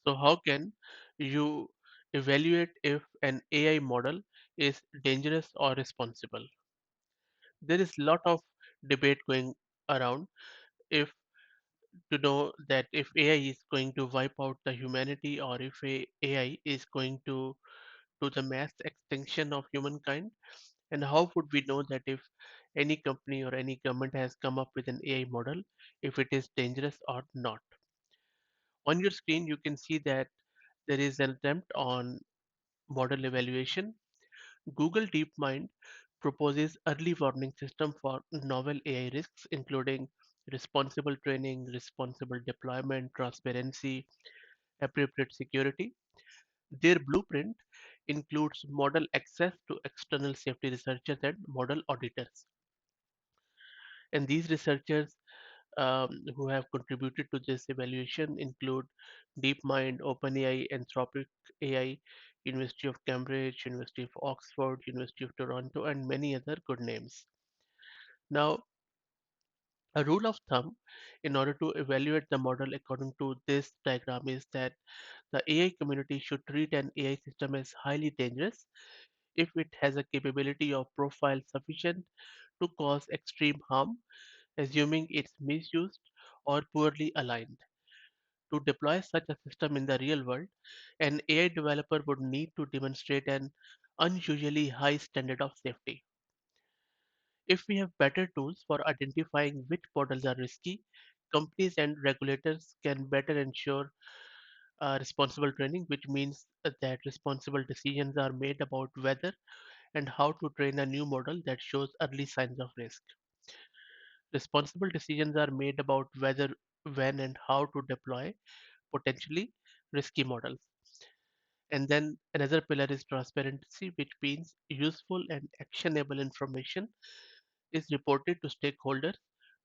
So how can you evaluate if an AI model is dangerous or responsible? There is a lot of debate going around if to know that if AI is going to wipe out the humanity or if AI is going to do the mass extinction of humankind, and how would we know that if any company or any government has come up with an AI model, if it is dangerous or not. On your screen, you can see that there is an attempt on model evaluation. Google DeepMind proposes early warning system for novel AI risks, including responsible training, responsible deployment, transparency, appropriate security. Their blueprint includes model access to external safety researchers and model auditors. And these researchers who have contributed to this evaluation include DeepMind, OpenAI, Anthropic AI, University of Cambridge, University of Oxford, University of Toronto, and many other good names. Now, a rule of thumb in order to evaluate the model according to this diagram is that the AI community should treat an AI system as highly dangerous if it has a capability of profile sufficient to cause extreme harm, assuming it's misused or poorly aligned. To deploy such a system in the real world, an AI developer would need to demonstrate an unusually high standard of safety. If we have better tools for identifying which models are risky, companies and regulators can better ensure responsible training, which means that responsible decisions are made about whether and how to train a new model that shows early signs of risk. Responsible decisions are made about whether, when, and how to deploy potentially risky models. And then another pillar is transparency, which means useful and actionable information is reported to stakeholders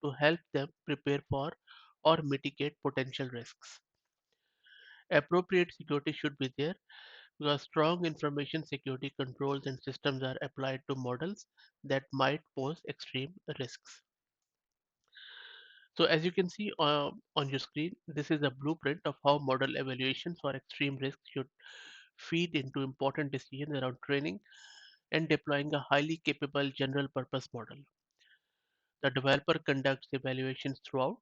to help them prepare for or mitigate potential risks. Appropriate security should be there because strong information security controls and systems are applied to models that might pose extreme risks. So as you can see on your screen, this is a blueprint of how model evaluations for extreme risks should feed into important decisions around training and deploying a highly capable general purpose model. The developer conducts evaluations throughout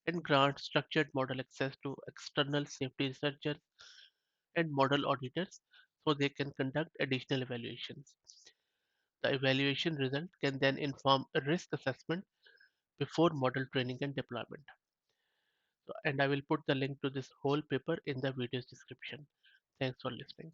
and grants structured model access to external safety researchers and model auditors so they can conduct additional evaluations. The evaluation result can then inform a risk assessment before model training and deployment. So, and I will put the link to this whole paper in the video's description. Thanks for listening.